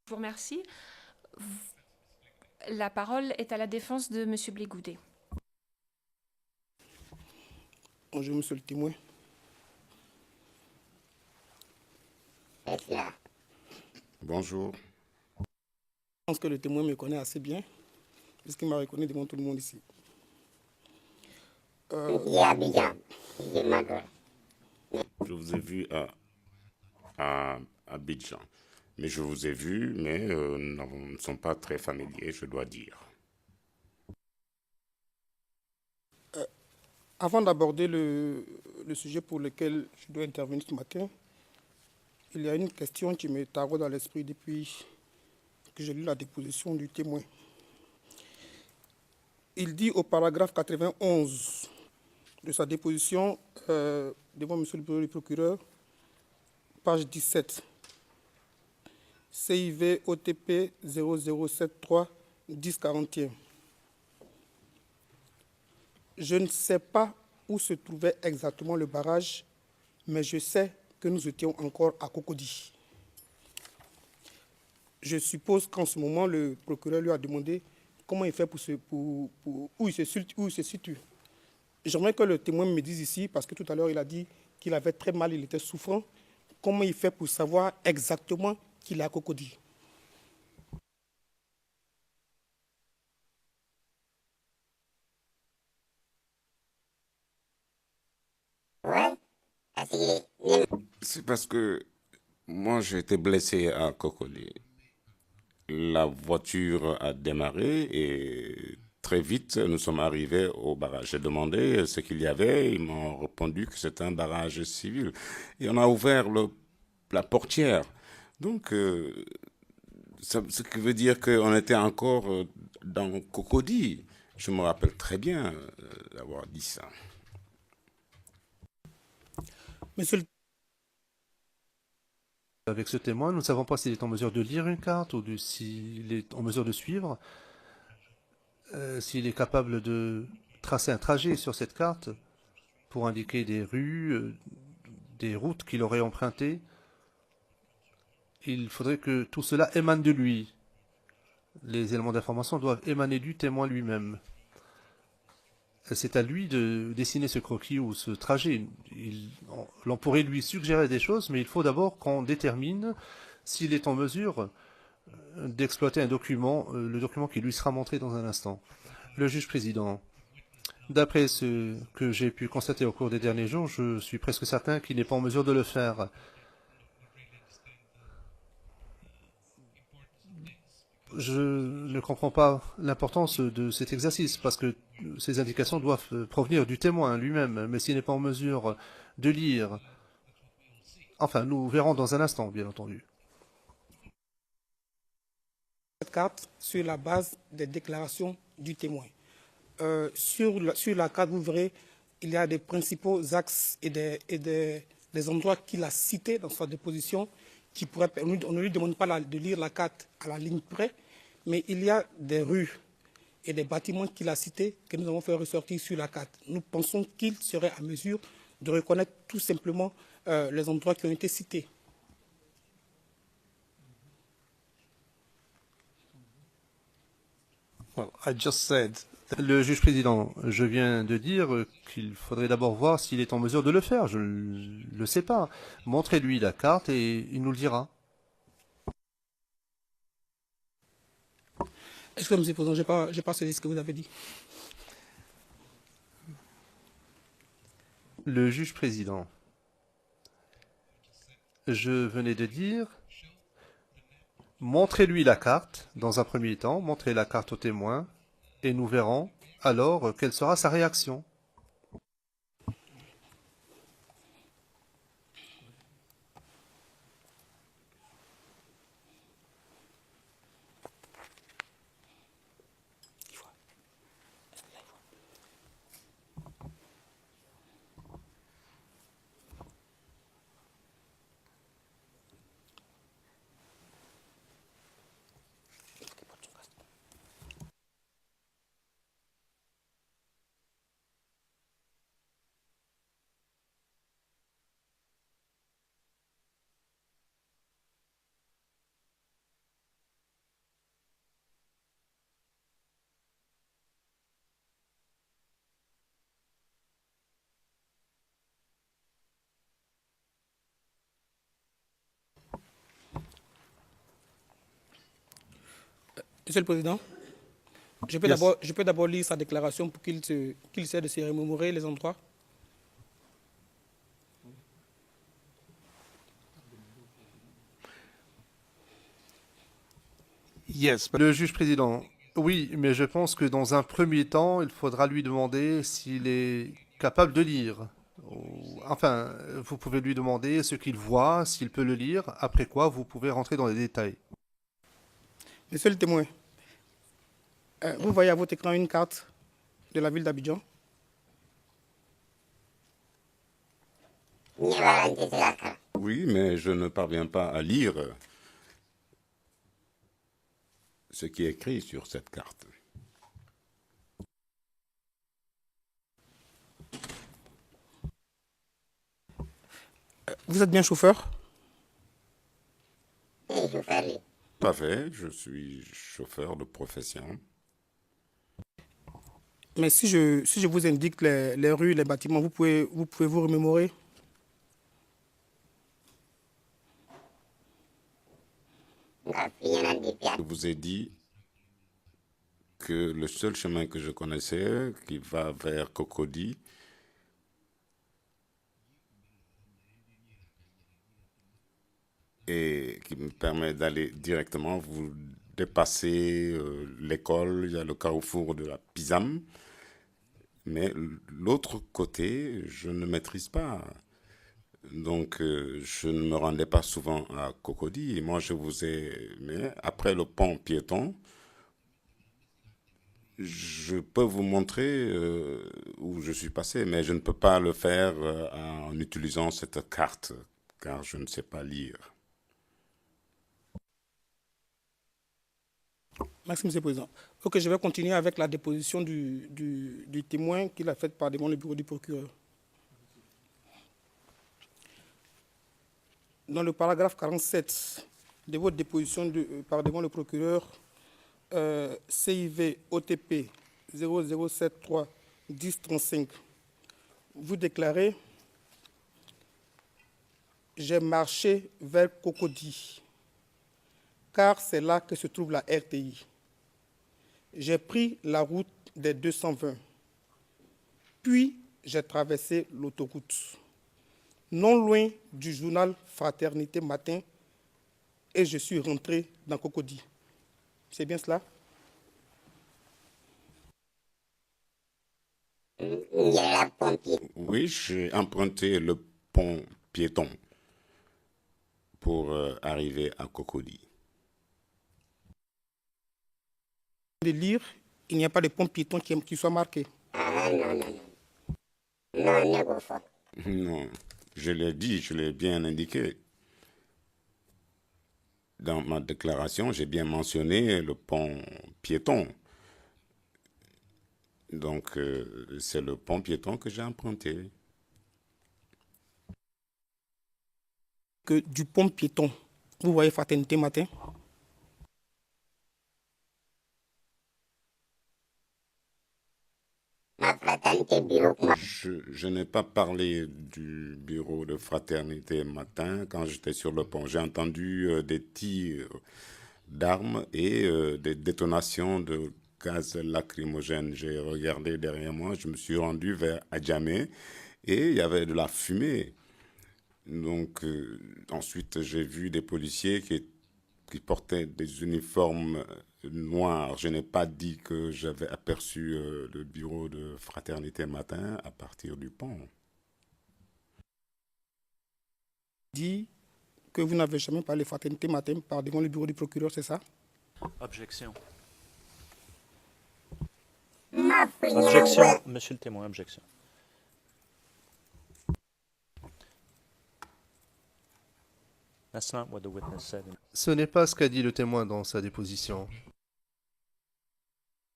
Je vous remercie. La parole est à la défense de M. Blégoudet. Bonjour, monsieur le témoin. Bonjour. Je pense que le témoin me connaît assez bien, puisqu'il m'a reconnu devant tout le monde ici. Je vous ai vu à Abidjan. Mais je vous ai vu, mais nous ne sommes pas très familiers, je dois dire. Avant d'aborder le sujet pour lequel je dois intervenir ce matin, il y a une question qui me taraude à l'esprit depuis que j'ai lu la déposition du témoin. Il dit au paragraphe 91 de sa déposition devant monsieur le procureur, page 17, CIV OTP 0073 1041. Je ne sais pas où se trouvait exactement le barrage, mais je sais que nous étions encore à Cocody. Je suppose qu'en ce moment, le procureur lui a demandé comment il fait où il se situe. J'aimerais que le témoin me dise ici, parce que tout à l'heure, il a dit qu'il avait très mal, il était souffrant, comment il fait pour savoir exactement qu'il est à Cocody. C'est parce que moi, j'ai été blessé à Cocody. La voiture a démarré et très vite, nous sommes arrivés au barrage. J'ai demandé ce qu'il y avait. Ils m'ont répondu que c'était un barrage civil. Et on a ouvert la portière. Donc, ce qui veut dire qu'on était encore dans Cocody. Je me rappelle très bien d'avoir dit ça. Monsieur le Avec ce témoin, nous ne savons pas s'il est en mesure de lire une carte ou s'il est en mesure de suivre, s'il est capable de tracer un trajet sur cette carte pour indiquer des rues, des routes qu'il aurait empruntées. Il faudrait que tout cela émane de lui. Les éléments d'information doivent émaner du témoin lui-même. C'est à lui de dessiner ce croquis ou ce trajet. L'on pourrait lui suggérer des choses, mais il faut d'abord qu'on détermine s'il est en mesure d'exploiter un document, le document qui lui sera montré dans un instant. Le juge président, d'après ce que j'ai pu constater au cours des derniers jours, je suis presque certain qu'il n'est pas en mesure de le faire. Je ne comprends pas l'importance de cet exercice parce que ces indications doivent provenir du témoin lui-même. Mais s'il n'est pas en mesure de lire, enfin, nous verrons dans un instant, bien entendu. cette carte sur la base des déclarations du témoin. Sur la carte, vous verrez, il y a des principaux axes et des endroits qu'il a cités dans sa déposition qui pourraient. On ne lui demande pas de lire la carte à la ligne près, mais il y a des rues et des bâtiments qu'il a cités que nous avons fait ressortir sur la carte. Nous pensons qu'il serait à mesure de reconnaître tout simplement les endroits qui ont été cités. Well, I just said. Le juge président, je viens de dire qu'il faudrait d'abord voir s'il est en mesure de le faire. Je ne le sais pas. Montrez-lui la carte et il nous le dira. Excusez-moi, monsieur le Président, je n'ai pas saisi ce que vous avez dit. Le juge président, je venais de dire, montrez-lui la carte dans un premier temps, montrez la carte au témoin et nous verrons alors quelle sera sa réaction. Monsieur le Président, Yes. je peux d'abord lire sa déclaration pour qu'il essaie de se remémorer les endroits. Yes, but Le juge président, oui, mais je pense que dans un premier temps, il faudra lui demander s'il est capable de lire. Enfin, vous pouvez lui demander ce qu'il voit, s'il peut le lire, après quoi vous pouvez rentrer dans les détails. Monsieur le témoin, vous voyez à votre écran une carte de la ville d'Abidjan. Oui, mais je ne parviens pas à lire ce qui est écrit sur cette carte. Vous êtes bien chauffeur? Parfait, je suis chauffeur de profession. Mais si je vous indique les rues, les bâtiments, vous pouvez vous remémorer? Je vous ai dit que le seul chemin que je connaissais, qui va vers Cocody, et qui me permet d'aller directement, vous dépassez l'école, il y a le carrefour de la Pisam, mais l'autre côté, je ne maîtrise pas. Donc, je ne me rendais pas souvent à Cocody. Et moi, je vous ai... Mais après le pont piéton, je peux vous montrer où je suis passé, mais je ne peux pas le faire en utilisant cette carte, car je ne sais pas lire. Merci, Monsieur le Président. Ok, je vais continuer avec la déposition du témoin qu'il a faite par devant le bureau du procureur. Dans le paragraphe 47 de votre déposition par devant le procureur, CIV OTP 0073 1035, vous déclarez: j'ai marché vers Cocody, car c'est là que se trouve la RTI. J'ai pris la route des 220, puis j'ai traversé l'autoroute, non loin du journal Fraternité Matin, et je suis rentré dans Cocody. C'est bien cela? Oui, j'ai emprunté le pont piéton pour arriver à Cocody. De lire, il n'y a pas de pont piéton qui soit marqué. Non, je l'ai dit, je l'ai bien indiqué. Dans ma déclaration, j'ai bien mentionné le pont piéton. Donc, c'est le pont piéton que j'ai emprunté. Que du pont piéton, vous voyez Fraternité Matin? Je n'ai pas parlé du bureau de Fraternité Matin quand j'étais sur le pont. J'ai entendu des tirs d'armes et des détonations de gaz lacrymogène. J'ai regardé derrière moi, je me suis rendu vers Adjamé et il y avait de la fumée. Donc, ensuite, j'ai vu des policiers qui portaient des uniformes noirs. Je n'ai pas dit que j'avais aperçu le bureau de Fraternité Matin à partir du pont. Dit que vous n'avez jamais parlé Fraternité Matin par devant le bureau du procureur, c'est ça? Objection. Objection, monsieur le témoin, objection. That's not what the witness said. Ce n'est pas ce qu'a dit le témoin dans sa déposition.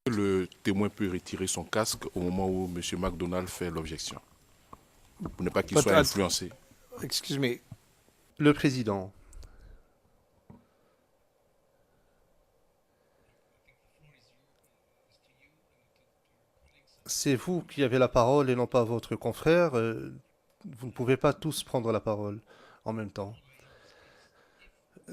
le témoin peut retirer son casque au moment où M. McDonald fait l'objection, pour ne pas qu'il soit influencé. Excuse me. Le président. C'est vous qui avez la parole et non pas votre confrère. Vous ne pouvez pas tous prendre la parole en même temps.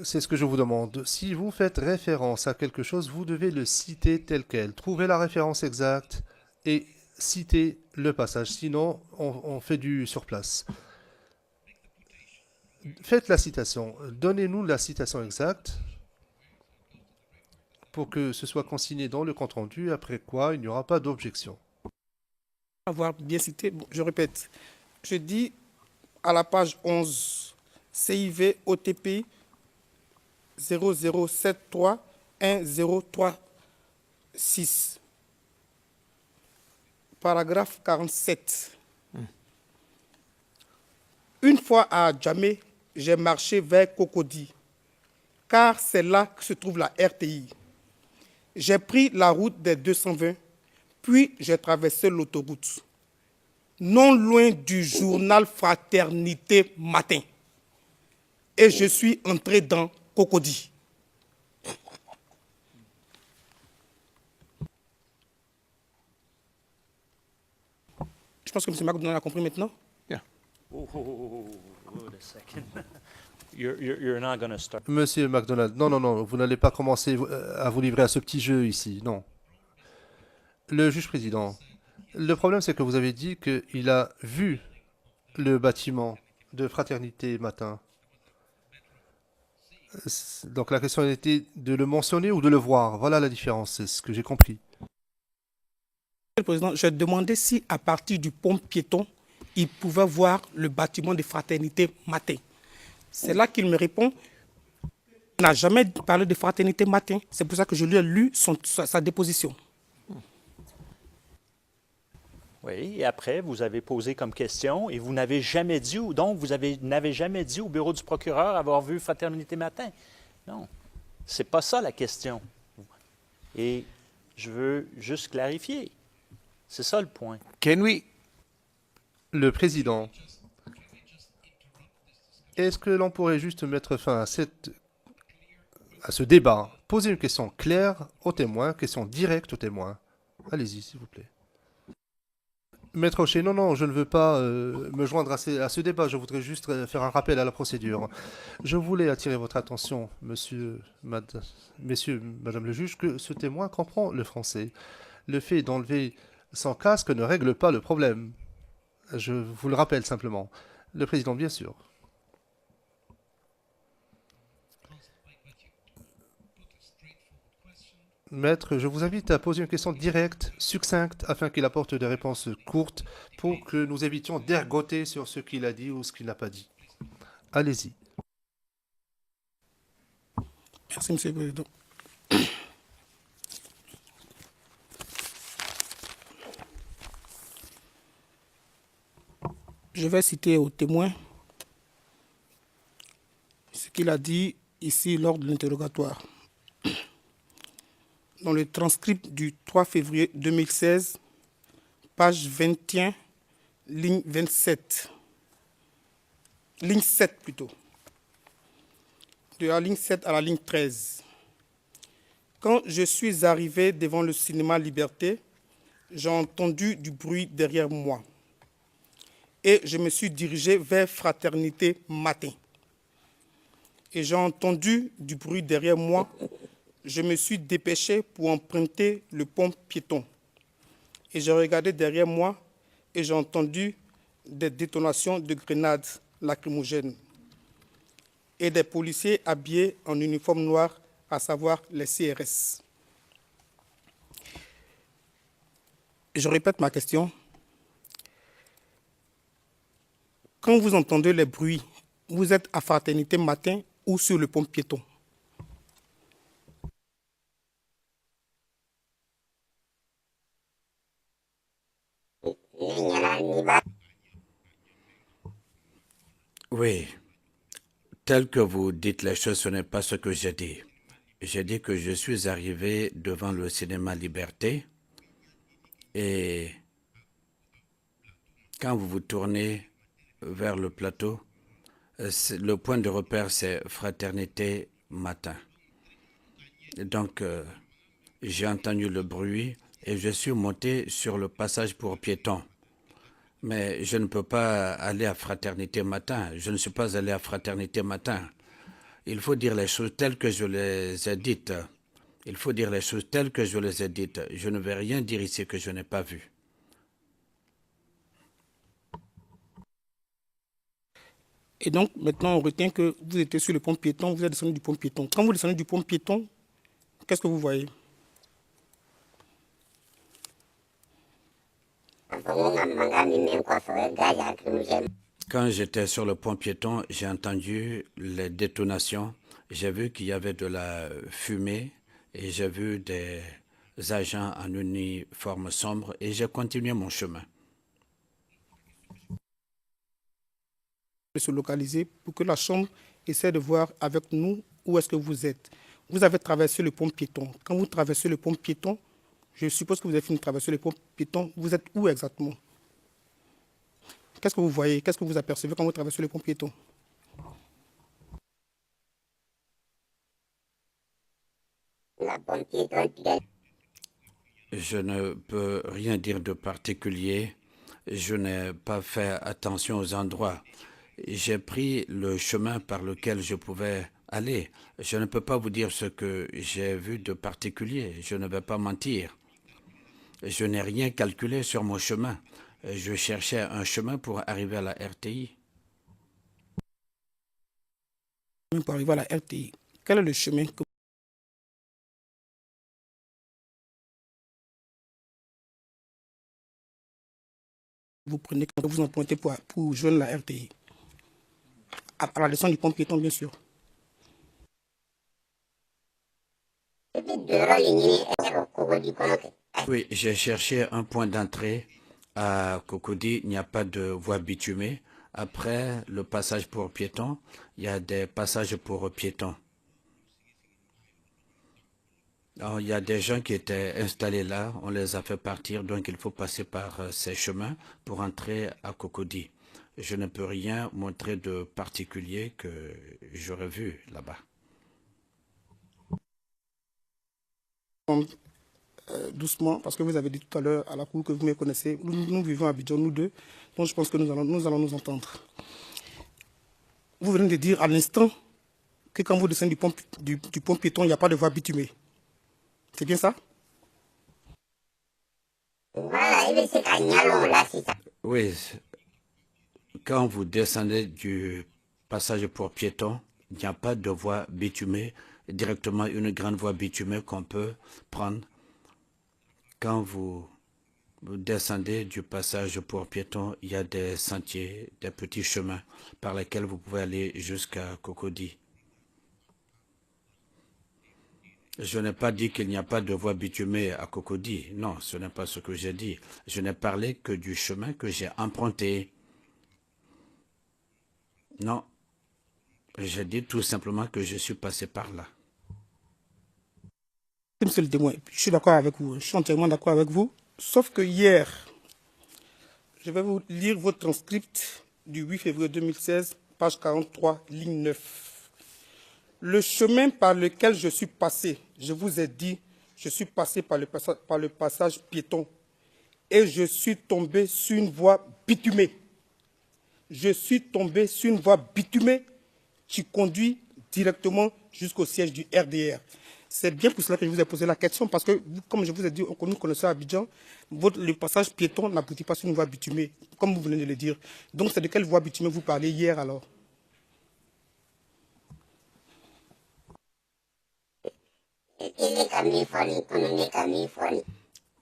C'est ce que je vous demande. Si vous faites référence à quelque chose, vous devez le citer tel quel. Trouvez la référence exacte et citez le passage. Sinon, on fait du sur place. Faites la citation. Donnez-nous la citation exacte pour que ce soit consigné dans le compte-rendu, après quoi il n'y aura pas d'objection. Avoir bien cité, bon, je répète, je dis à la page 11, CIV OTP 00731036, paragraphe 47. Une fois à Djamé, j'ai marché vers Cocody, car c'est là que se trouve la RTI. J'ai pris la route des 220, puis j'ai traversé l'autoroute, non loin du journal Fraternité Matin. Et je suis entré dans Cocody. Je pense que M. McDonald a compris maintenant. Wait a second. You're not going to start. Monsieur McDonald, non, vous n'allez pas commencer à vous livrer à ce petit jeu ici, non. Le juge président, le problème c'est que vous avez dit qu'il a vu le bâtiment de Fraternité Matin. Donc la question était de le mentionner ou de le voir. Voilà la différence, c'est ce que j'ai compris. Monsieur le Président, j'ai demandé si à partir du pont piéton, il pouvait voir le bâtiment de Fraternité Matin. C'est là qu'il me répond, il n'a jamais parlé de Fraternité Matin. C'est pour ça que je lui ai lu sa déposition. Oui, et après, vous avez posé comme question et vous n'avez jamais dit, donc vous n'avez jamais dit au bureau du procureur avoir vu Fraternité Matin. Non, c'est pas ça la question. Et je veux juste clarifier. C'est ça le point. Le président, est-ce que l'on pourrait juste mettre fin à ce débat? Poser une question claire aux témoins, question directe aux témoins. Allez-y, s'il vous plaît. Maître Rocher, non, je ne veux pas me joindre à ce débat. Je voudrais juste faire un rappel à la procédure. Je voulais attirer votre attention, messieurs, madame le juge, que ce témoin comprend le français. Le fait d'enlever son casque ne règle pas le problème. Je vous le rappelle simplement. Le président, bien sûr. Maître, je vous invite à poser une question directe, succincte, afin qu'il apporte des réponses courtes pour que nous évitions d'ergoter sur ce qu'il a dit ou ce qu'il n'a pas dit. Allez-y. Merci, Monsieur le Président. Je vais citer au témoin ce qu'il a dit ici lors de l'interrogatoire. Dans le transcript du 3 février 2016, page 21, ligne 27. Ligne 7 plutôt. De la ligne 7 à la ligne 13. Quand je suis arrivé devant le cinéma Liberté, j'ai entendu du bruit derrière moi. Et je me suis dirigé vers Fraternité Matin. Et j'ai entendu du bruit derrière moi. Je me suis dépêché pour emprunter le pont piéton. Et j'ai regardé derrière moi et j'ai entendu des détonations de grenades lacrymogènes et des policiers habillés en uniforme noir, à savoir les CRS. Je répète ma question. Quand vous entendez les bruits, vous êtes à Fraternité Matin ou sur le pont piéton? Oui, tel que vous dites les choses, ce n'est pas ce que j'ai dit. J'ai dit que je suis arrivé devant le cinéma Liberté et quand vous vous tournez vers le plateau, le point de repère, c'est Fraternité Matin. Donc, j'ai entendu le bruit et je suis monté sur le passage pour piétons. Mais je ne peux pas aller à Fraternité Matin. Je ne suis pas allé à Fraternité Matin. Il faut dire les choses telles que je les ai dites. Il faut dire les choses telles que je les ai dites. Je ne vais rien dire ici que je n'ai pas vu. Et donc, maintenant, on retient que vous étiez sur le pont piéton, vous êtes descendu du pont piéton. Quand vous descendez du pont piéton, qu'est-ce que vous voyez? Quand j'étais sur le pont piéton, j'ai entendu les détonations. J'ai vu qu'il y avait de la fumée et j'ai vu des agents en uniforme sombre et j'ai continué mon chemin. De se localiser pour que la Chambre essaie de voir avec nous où est-ce que vous êtes. Vous avez traversé le pont piéton. Quand vous traversez le pont piéton, je suppose que vous avez fini de traverser le pont piéton. Vous êtes où exactement? Qu'est-ce que vous voyez? Qu'est-ce que vous apercevez quand vous traversez le pont piéton? Je ne peux rien dire de particulier. Je n'ai pas fait attention aux endroits. J'ai pris le chemin par lequel je pouvais aller. Je ne peux pas vous dire ce que j'ai vu de particulier. Je ne vais pas mentir. Je n'ai rien calculé sur mon chemin. Je cherchais un chemin pour arriver à la RTI. Pour arriver à la RTI, quel est le chemin que vous prenez quand vous empruntez pour joindre la RTI? À la descente du pont piéton, bien sûr. Oui, j'ai cherché un point d'entrée à Cocody. Il n'y a pas de voie bitumée. Après le passage pour piétons, il y a des passages pour piétons. Alors, il y a des gens qui étaient installés là, on les a fait partir, donc il faut passer par ces chemins pour entrer à Cocody. Je ne peux rien montrer de particulier que j'aurais vu là-bas. Doucement, parce que vous avez dit tout à l'heure à la cour que vous me connaissez, nous vivons à Abidjan, nous deux, donc je pense que nous allons nous entendre. Vous venez de dire à l'instant que quand vous descendez du pont piéton, il n'y a pas de voie bitumée. C'est bien ça? Oui, quand vous descendez du passage pour piétons, il n'y a pas de voie bitumée, directement une grande voie bitumée qu'on peut prendre. Quand vous descendez du passage pour piétons, il y a des sentiers, des petits chemins par lesquels vous pouvez aller jusqu'à Cocody. Je n'ai pas dit qu'il n'y a pas de voie bitumée à Cocody. Non, ce n'est pas ce que j'ai dit. Je n'ai parlé que du chemin que j'ai emprunté. Non, j'ai dit tout simplement que je suis passé par là. Monsieur le témoin, je suis d'accord avec vous, je suis entièrement d'accord avec vous, sauf que hier, je vais vous lire votre transcript du 8 février 2016, page 43, ligne 9. Le chemin par lequel je suis passé, je vous ai dit, je suis passé par le passage piéton et je suis tombé sur une voie bitumée. Je suis tombé sur une voie bitumée qui conduit directement jusqu'au siège du RDR. C'est bien pour cela que je vous ai posé la question, parce que, comme je vous ai dit, nous connaissons Abidjan, le passage piéton n'aboutit pas sur une voie bitumée, comme vous venez de le dire. Donc, c'est de quelle voie bitumée vous parlez hier, alors?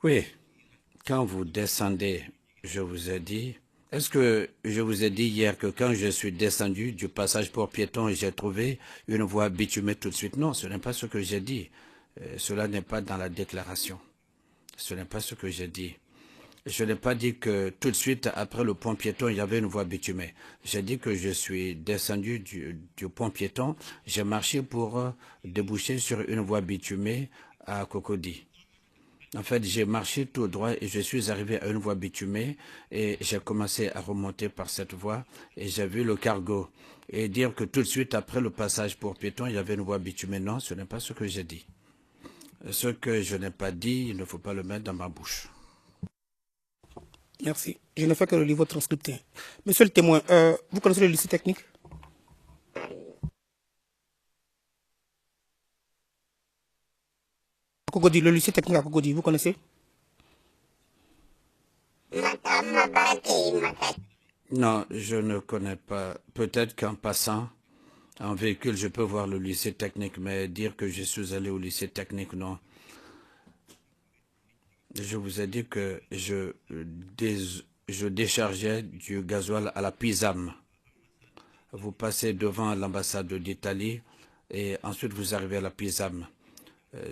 Oui, quand vous descendez, je vous ai dit, est-ce que je vous ai dit hier que quand je suis descendu du passage pour piétons, j'ai trouvé une voie bitumée tout de suite? Non, ce n'est pas ce que j'ai dit. Cela n'est pas dans la déclaration. Ce n'est pas ce que j'ai dit. Je n'ai pas dit que tout de suite, après le pont piéton, il y avait une voie bitumée. J'ai dit que je suis descendu du pont piéton, j'ai marché pour déboucher sur une voie bitumée à Cocody. En fait, j'ai marché tout droit et je suis arrivé à une voie bitumée et j'ai commencé à remonter par cette voie et j'ai vu le cargo. Et dire que tout de suite, après le passage pour piéton, il y avait une voie bitumée, non, ce n'est pas ce que j'ai dit. Ce que je n'ai pas dit, il ne faut pas le mettre dans ma bouche. Merci. Je ne fais que relire votre transcript. Monsieur le témoin, vous connaissez le lycée technique? Cocody, le lycée technique à Cocody, vous connaissez? Non, je ne connais pas. Peut-être qu'en passant en véhicule, je peux voir le lycée technique, mais dire que je suis allé au lycée technique, non. Je vous ai dit que je déchargeais du gasoil à la Pisam. Vous passez devant l'ambassade d'Italie et ensuite vous arrivez à la Pisam.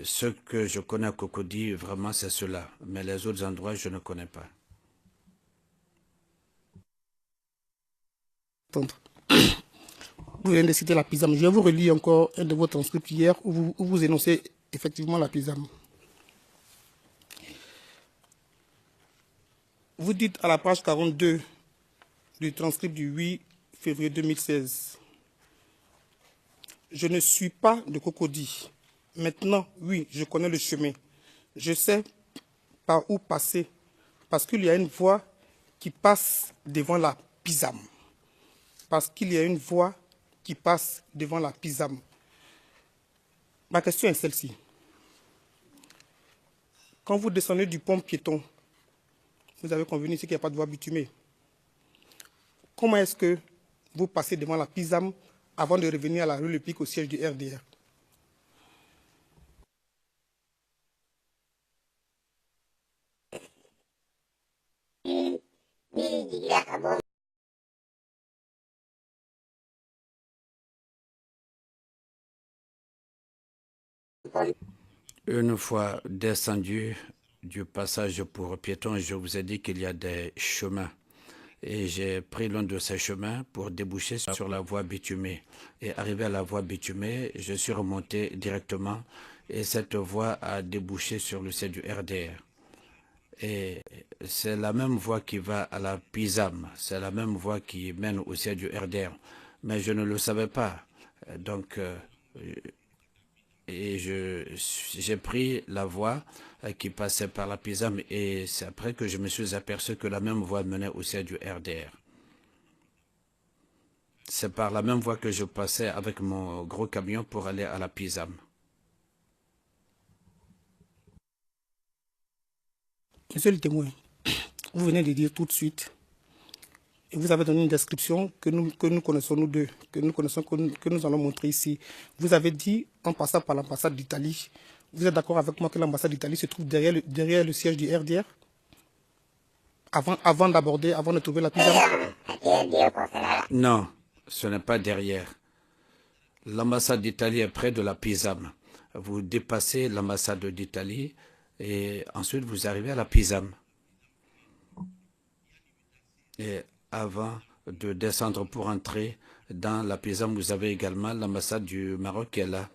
Ce que je connais à Cocody, vraiment, c'est cela. Mais les autres endroits, je ne connais pas. Vous venez de citer la PISAM. Je vais vous relire encore un de vos transcripts hier où vous énoncez effectivement la PISAM. Vous dites à la page 42 du transcript du 8 février 2016. Je ne suis pas de Cocody. Maintenant, oui, je connais le chemin. Je sais par où passer parce qu'il y a une voie qui passe devant la PISAM. Parce qu'il y a une voie qui passe devant la PISAM. Ma question est celle-ci. Quand vous descendez du pont piéton, vous avez convenu ici qu'il n'y a pas de voie bitumée. Comment est-ce que vous passez devant la PISAM avant de revenir à la rue Le Pic au siège du RDR? Une fois descendu du passage pour piétons, je vous ai dit qu'il y a des chemins. Et j'ai pris l'un de ces chemins pour déboucher sur la voie bitumée. Et arrivé à la voie bitumée, je suis remonté directement et cette voie a débouché sur le siège du RDR. Et c'est la même voie qui va à la PISAM, c'est la même voie qui mène au siège du RDR. Mais je ne le savais pas. Donc, et j'ai pris la voie qui passait par la PISAM et c'est après que je me suis aperçu que la même voie menait au siège du RDR. C'est par la même voie que je passais avec mon gros camion pour aller à la PISAM. Monsieur le témoin, vous venez de dire tout de suite, et vous avez donné une description que nous connaissons nous deux, que nous allons montrer ici. Vous avez dit, en passant par l'ambassade d'Italie, vous êtes d'accord avec moi que l'ambassade d'Italie se trouve derrière le siège du RDR? Avant d'aborder, avant de trouver la PISAM? Non, ce n'est pas derrière. L'ambassade d'Italie est près de la PISAM. Vous dépassez l'ambassade d'Italie et ensuite vous arrivez à la PISAM. Et avant de descendre pour entrer dans la PISAM, vous avez également l'ambassade du Maroc qui est là.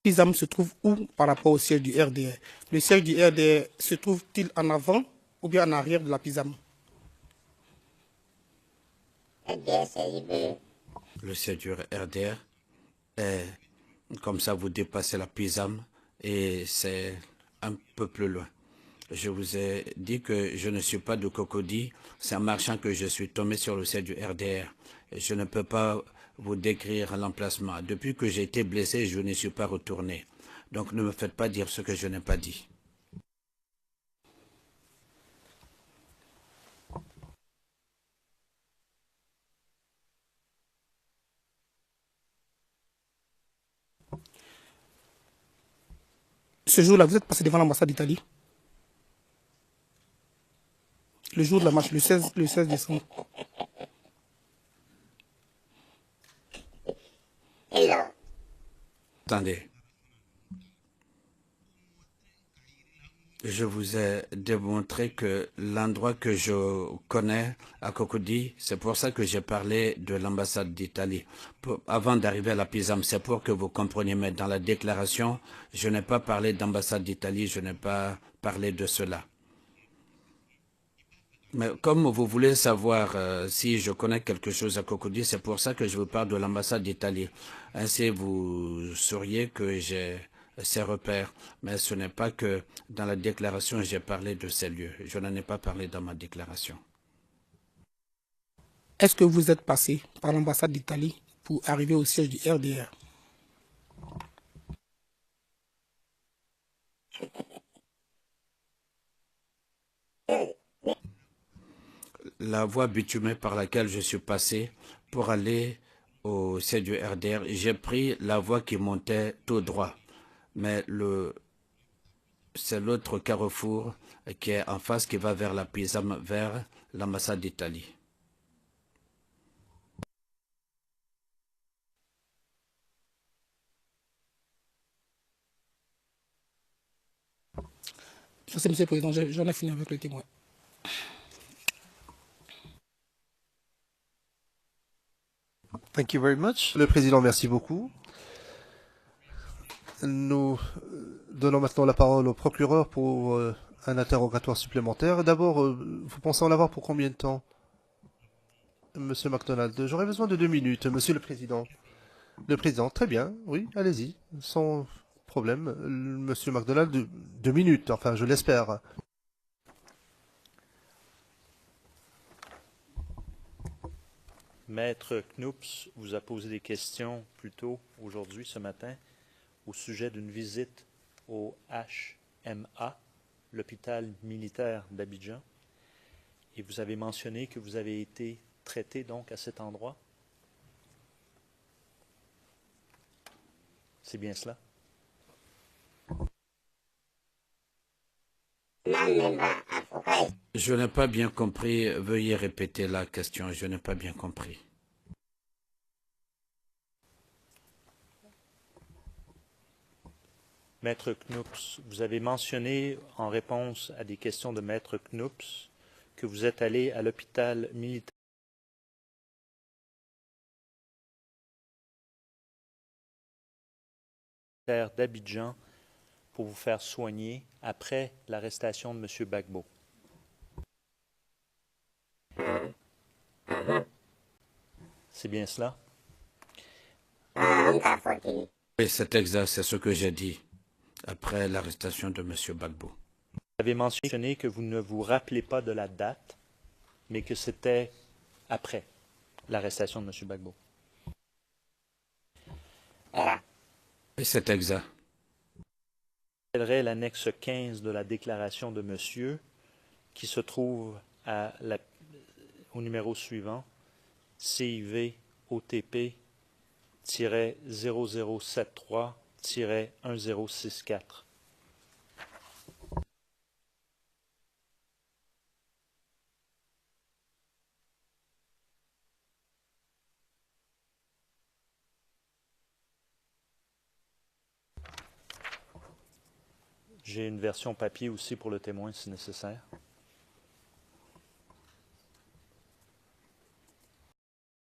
PISAM se trouve où par rapport au siège du RDR? Le siège du RDR se trouve-t-il en avant ou bien en arrière de la PISAM? Le siège du RDR est comme ça, vous dépassez la PISAM et c'est un peu plus loin. Je vous ai dit que je ne suis pas de Cocody, c'est en marchant que je suis tombé sur le siège du RDR. Et je ne peux pas vous décrire l'emplacement. Depuis que j'ai été blessé, je ne suis pas retourné. Donc ne me faites pas dire ce que je n'ai pas dit. Ce jour-là, vous êtes passé devant l'ambassade d'Italie? Le jour de la marche, le 16 décembre. Attendez. Je vous ai démontré que l'endroit que je connais à Cocody, c'est pour ça que j'ai parlé de l'ambassade d'Italie. Avant d'arriver à la PISAM, c'est pour que vous compreniez, mais dans la déclaration, je n'ai pas parlé d'ambassade d'Italie, je n'ai pas parlé de cela. Mais comme vous voulez savoir si je connais quelque chose à Cocody, c'est pour ça que je vous parle de l'ambassade d'Italie. Ainsi, vous sauriez que j'ai ces repères. Mais ce n'est pas que dans la déclaration, j'ai parlé de ces lieux. Je n'en ai pas parlé dans ma déclaration. Est-ce que vous êtes passé par l'ambassade d'Italie pour arriver au siège du RDR? la voie bitumée par laquelle je suis passé pour aller au siège du RDR. J'ai pris la voie qui montait tout droit. Mais c'est l'autre carrefour qui est en face qui va vers la Pisam, vers l'ambassade d'Italie. Merci, Monsieur le Président. J'en ai fini avec le témoin. Thank you very much. Le Président, merci beaucoup. Nous donnons maintenant la parole au procureur pour un interrogatoire supplémentaire. D'abord, vous pensez en avoir pour combien de temps, Monsieur MacDonald? J'aurais besoin de 2 minutes, Monsieur le Président. Le Président, très bien, oui, allez-y, sans problème. Monsieur MacDonald, 2 minutes, enfin, je l'espère. Maître Knoops vous a posé des questions plus tôt aujourd'hui, ce matin, au sujet d'une visite au HMA, l'hôpital militaire d'Abidjan. Et vous avez mentionné que vous avez été traité donc à cet endroit. C'est bien cela? Je n'ai pas bien compris. Veuillez répéter la question. Je n'ai pas bien compris. Maître Knoops, vous avez mentionné en réponse à des questions de Maître Knoops que vous êtes allé à l'hôpital militaire d'Abidjan pour vous faire soigner après l'arrestation de M. Gbagbo. C'est bien cela? Oui, c'est exact, c'est ce que j'ai dit après l'arrestation de M. Gbagbo. Vous avez mentionné que vous ne vous rappelez pas de la date, mais que c'était après l'arrestation de M. Gbagbo. Oui, c'est exact. Je rappellerai l'annexe 15 de la déclaration de monsieur qui se trouve au numéro suivant, CIV OTP-0073-1064. J'ai une version papier aussi pour le témoin si nécessaire.